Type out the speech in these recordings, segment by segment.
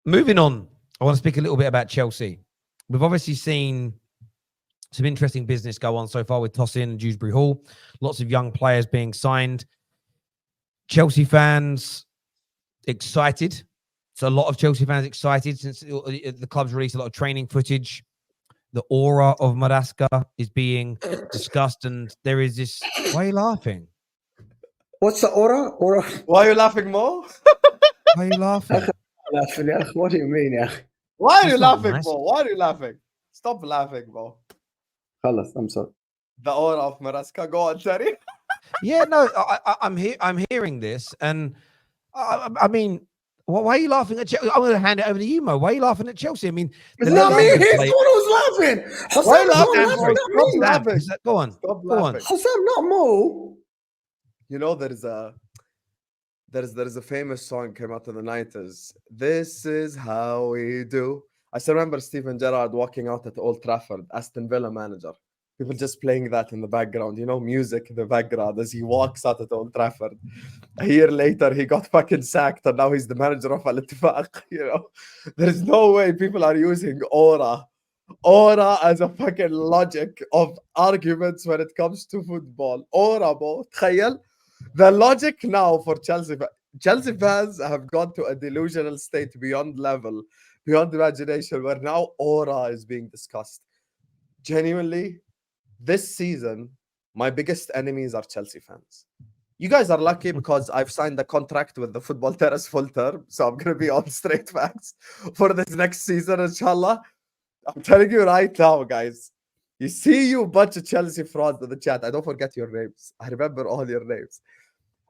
Moving on, I want to speak a little bit about Chelsea. We've obviously seen some interesting business go on so far with Tosin and Dewsbury Hall. Lots of young players being signed. Chelsea fans excited. So a lot of Chelsea fans excited since the club's released a lot of training footage. The aura of Maresca is being discussed, and there is this. Why are you laughing? What's the aura? Why are you laughing, Mo? Why are you laughing? laughing, yeah. What do you mean, yeah? Why are That's you not laughing, nice. Mo? Why are you laughing? Stop laughing, Mo. Khalas, I'm sorry. The aura of Maresca. Go on, Terry. Yeah, no, I'm hearing this, and I mean, why are you laughing at Chelsea? I'm going to hand it over to you, Mo. Why are you laughing at Chelsea? I mean, It's not me. He's the one who's laughing. Why are you Hassam's laughing? laughing, not me. Stop laughing. Go on. Stop Go on. laughing. Hassam, not Mo. You know, there's a famous song came out in the 90s. This is how we do. I still remember Steven Gerrard walking out at Old Trafford, Aston Villa manager. People just playing that in the background, you know, music in the background as he walks out at Old Trafford. A year later, he got fucking sacked, and now he's the manager of Al Ittifaq. You know, there's no way people are using aura as a fucking logic of arguments when it comes to football. Aura, bro. تخيل. The logic now for Chelsea fans have gone to a delusional state beyond imagination, where now aura is being discussed. Genuinely, this season, my biggest enemies are Chelsea fans. You guys are lucky because I've signed a contract with the Football Terrace full term, so I'm going to be on straight facts for this next season, inshallah. I'm telling you right now, guys. You see you bunch of Chelsea frauds in the chat. I don't forget your names. I remember all your names.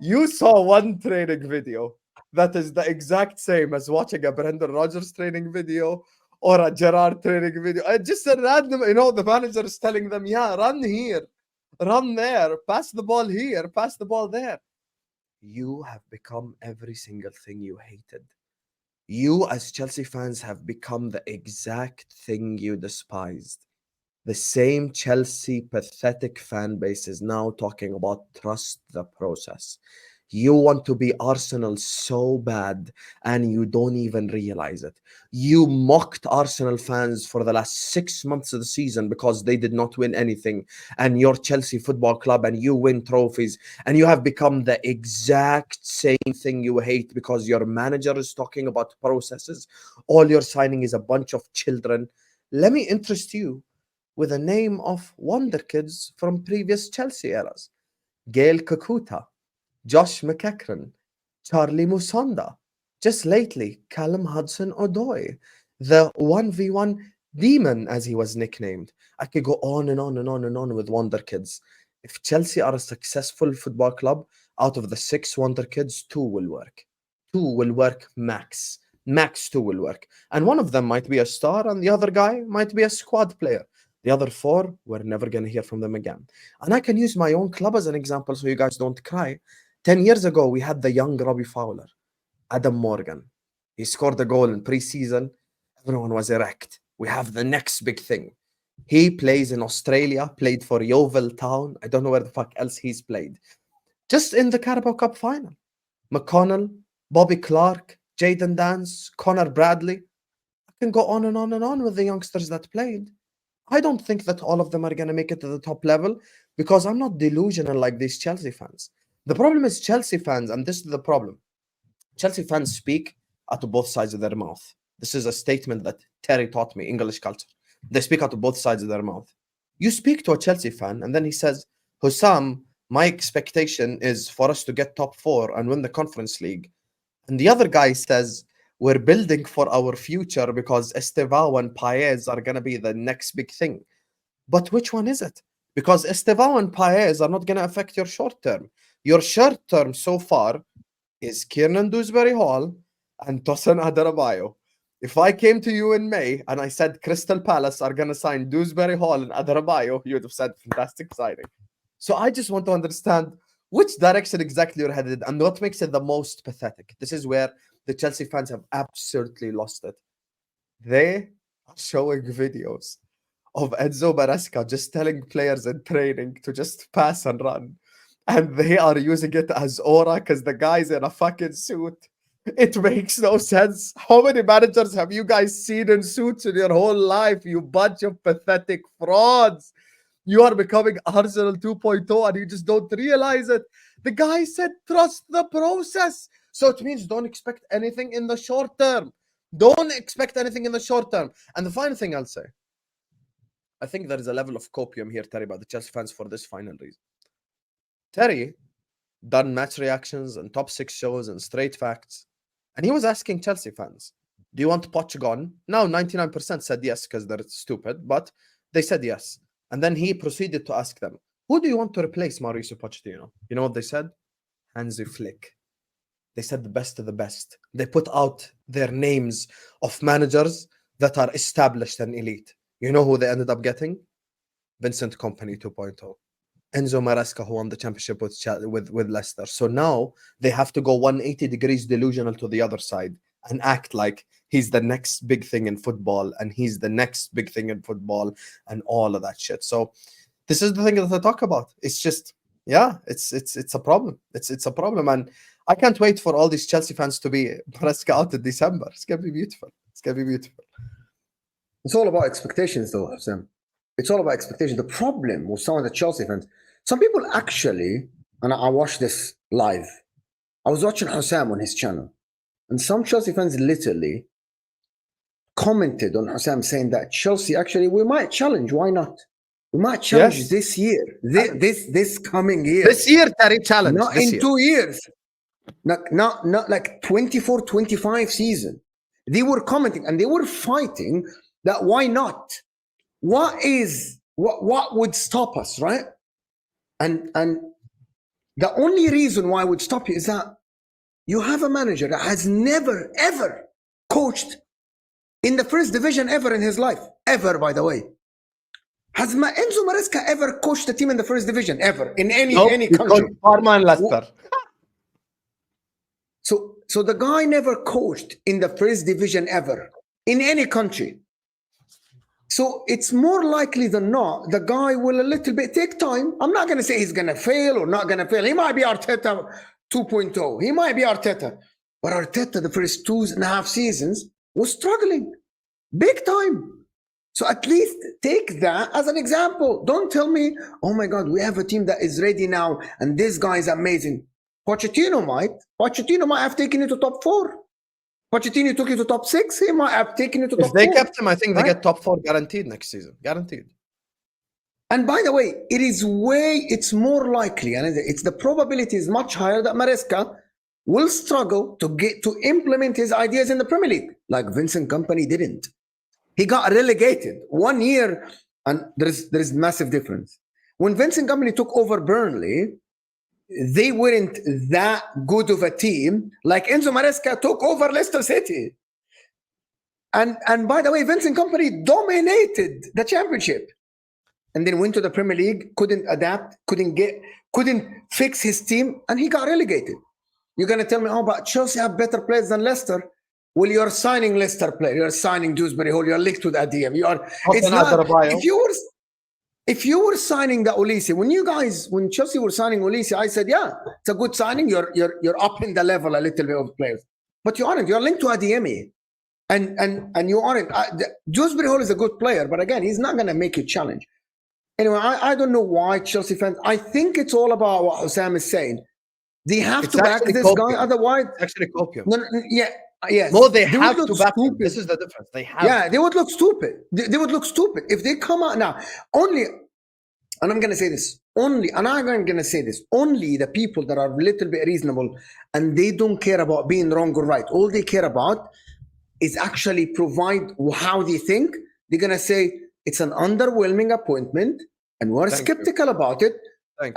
You saw one training video that is the exact same as watching a Brendan Rodgers training video or a Gerrard training video. Just a random, you know, the manager is telling them, yeah, run here, run there, pass the ball here, pass the ball there. You have become every single thing you hated. You, as Chelsea fans, have become the exact thing you despised. The same Chelsea pathetic fan base is now talking about trust the process. You want to be Arsenal so bad, and you don't even realize it. You mocked Arsenal fans for the last 6 months of the season because they did not win anything, and you're Chelsea Football Club and you win trophies, and you have become the exact same thing you hate because your manager is talking about processes. All you're signing is a bunch of children. Let me interest you with a name of wonder kids from previous Chelsea eras. Gail Kakuta, Josh McEachran, Charlie Musonda. Just lately, Callum Hudson-Odoi, the 1v1 demon, as he was nicknamed. I could go on and on and on and on with wonder kids. If Chelsea are a successful football club, out of the 6 wonder kids, 2 will work. 2 will work max. Max 2 will work. And one of them might be a star, and the other guy might be a squad player. The other 4, we're never going to hear from them again. And I can use my own club as an example so you guys don't cry. 10 years ago, we had the young Robbie Fowler, Adam Morgan. He scored a goal in pre-season. Everyone was erect. We have the next big thing. He plays in Australia, played for Yeovil Town. I don't know where the fuck else he's played. Just in the Carabao Cup final. McConnell, Bobby Clark, Jayden Dance, Connor Bradley. I can go on and on and on with the youngsters that played. I don't think that all of them are going to make it to the top level because I'm not delusional like these Chelsea fans. The problem is Chelsea fans, and this is the problem. Chelsea fans speak out of both sides of their mouth. This is a statement that Terry taught me, English culture. They speak out of both sides of their mouth. You speak to a Chelsea fan, and then he says, Hussam, my expectation is for us to get top 4 and win the Conference League. And the other guy says, we're building for our future because Estevao and Paez are going to be the next big thing. But which one is it? Because Estevao and Paez are not going to affect your short term. Your short term so far is Kiernan Dewsbury Hall and Tosin Adarabioyo. If I came to you in May and I said Crystal Palace are going to sign Dewsbury Hall and Adarabioyo, you would have said fantastic signing. So I just want to understand which direction exactly you're headed and what makes it the most pathetic. This is where the Chelsea fans have absolutely lost it. They are showing videos of Enzo Maresca just telling players in training to just pass and run. And they are using it as aura because the guy's in a fucking suit It makes no sense. How many managers have you guys seen in suits in your whole life? You bunch of pathetic frauds. You are becoming Arsenal 2.0 and you just don't realize it. The guy said, trust the process. So it means don't expect anything in the short term. Don't expect anything in the short term. And the final thing I'll say, I think there is a level of copium here, Terry, by the Chelsea fans for this final reason. Terry done match reactions and top 6 shows and straight facts. And he was asking Chelsea fans, do you want Poch gone? Now 99% said yes because they're stupid, but they said yes. And then he proceeded to ask them, who do you want to replace Mauricio Pochettino? You know what they said? Hansi Flick. They said the best of the best. They put out their names of managers that are established and elite. You know who they ended up getting? Vincent Kompany 2.0. Enzo Maresca, who won the championship with Leicester. So now they have to go 180 degrees delusional to the other side and act like he's the next big thing in football and he's the next big thing in football and all of that shit. So this is the thing that I talk about. It's just, yeah, it's a problem. It's a problem. And I can't wait for all these Chelsea fans to be Maresca out in December. It's going to be beautiful. It's going to be beautiful. It's all about expectations, though, Sam. It's all about expectation. The problem with some of the Chelsea fans, some people actually, and I watched this live, I was watching Hussam on his channel, and some Chelsea fans literally commented on Hussam saying that Chelsea, actually, we might challenge. Why not? We might challenge this year, this coming year. This year, Terry, challenge. Not in 2 years. Not like 24-25 season. They were commenting and they were fighting that why not? What would stop us, right? And the only reason why I would stop you is that you have a manager that has never ever coached in the first division ever in his life, ever, by the way. Has Enzo Maresca ever coached a team in the first division ever in any country? Parma and Leicester. So the guy never coached in the first division ever in any country. So it's more likely than not, the guy will a little bit take time. I'm not going to say he's going to fail or not going to fail. He might be Arteta 2.0. He might be Arteta. But Arteta, the first 2.5 seasons, was struggling big time. So at least take that as an example. Don't tell me, oh my God, we have a team that is ready now and this guy is amazing. Pochettino might have taken you to top 4. Pochettino took you to top 6. He might have taken you to top 4. If they kept him, I think they get top 4 guaranteed next season. Guaranteed. And by the way, it's more likely, and it's the probability is much higher that Maresca will struggle to implement his ideas in the Premier League, like Vincent Kompany didn't. He got relegated 1 year, and there is massive difference. When Vincent Kompany took over Burnley, they weren't that good of a team like Enzo Maresca took over Leicester City. And by the way, Vincent Kompany dominated the championship and then went to the Premier League, couldn't adapt, couldn't fix his team, and he got relegated. You're going to tell me, oh, but Chelsea have better players than Leicester. Well, you're signing Leicester players. You're signing Dewsbury Hall. You're linked with ADM. If you were signing the Olise, when Chelsea were signing Olise, I said, yeah, it's a good signing. You're up in the level a little bit of players, but you aren't. You're linked to ADM, and you aren't. Dewsbury Hall is a good player, but again, he's not going to make you challenge. Anyway, I don't know why Chelsea fans. I think it's all about what Hussam is saying. They have to back this guy, otherwise. It's actually copium. Yes. No, they have to back him. This is the difference. They have. Yeah, they would look stupid. They would look stupid if they come out now. Only, and I'm going to say this. Only the people that are a little bit reasonable and they don't care about being wrong or right. All they care about is actually provide how they think. They're going to say it's an underwhelming appointment and we're skeptical about it.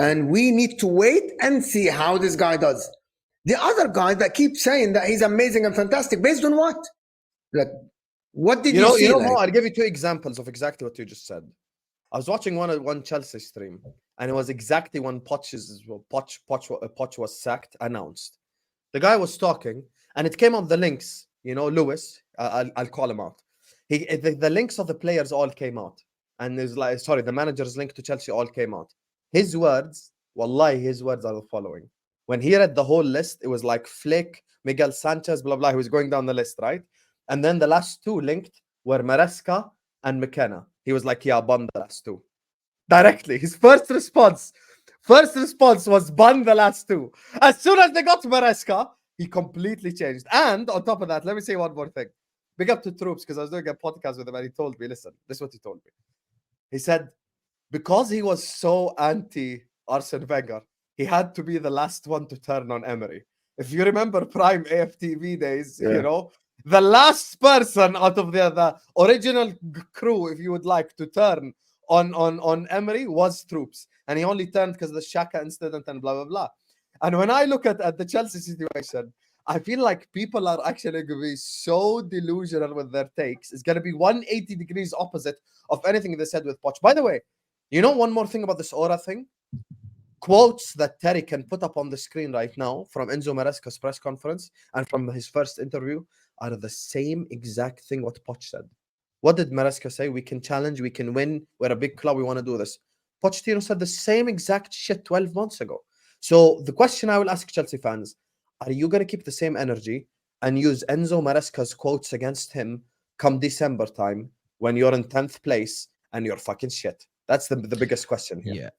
And we need to wait and see how this guy does. The other guy that keeps saying that he's amazing and fantastic, based on what? Like, what did you see? I'll give you 2 examples of exactly what you just said. I was watching one Chelsea stream, and it was exactly when Poch was sacked, announced. The guy was talking, and it came up the links. Lewis, I'll call him out. The links of the players all came out, and there's the manager's link to Chelsea all came out. His words are the following. When he read the whole list, it was like Flick, Miguel Sanchez, blah, blah. He was going down the list, right? And then the last two linked were Maresca and McKenna. He was like, yeah, bun the last two. Directly. His first response was bun the last two. As soon as they got to Maresca, he completely changed. And on top of that, let me say one more thing. Big up to Troops, because I was doing a podcast with him and he told me, listen, this is what he told me. He said, because he was so anti Arsene Wenger, he had to be the last one to turn on Emery. If you remember prime AFTV days, you know, the last person out of the original crew, if you would like, to turn on Emery was Troops. And he only turned because of the Shaka incident and blah, blah, blah. And when I look at the Chelsea situation, I feel like people are actually going to be so delusional with their takes. It's going to be 180 degrees opposite of anything they said with Poch. By the way, you know one more thing about this aura thing? Quotes that Terry can put up on the screen right now from Enzo Maresca's press conference and from his first interview are the same exact thing what Poch said. What did Maresca say? We can challenge, we can win, we're a big club, we want to do this. Pochettino said the same exact shit 12 months ago. So the question I will ask Chelsea fans, are you going to keep the same energy and use Enzo Maresca's quotes against him come December time when you're in 10th place and you're fucking shit? That's the biggest question here. Yeah.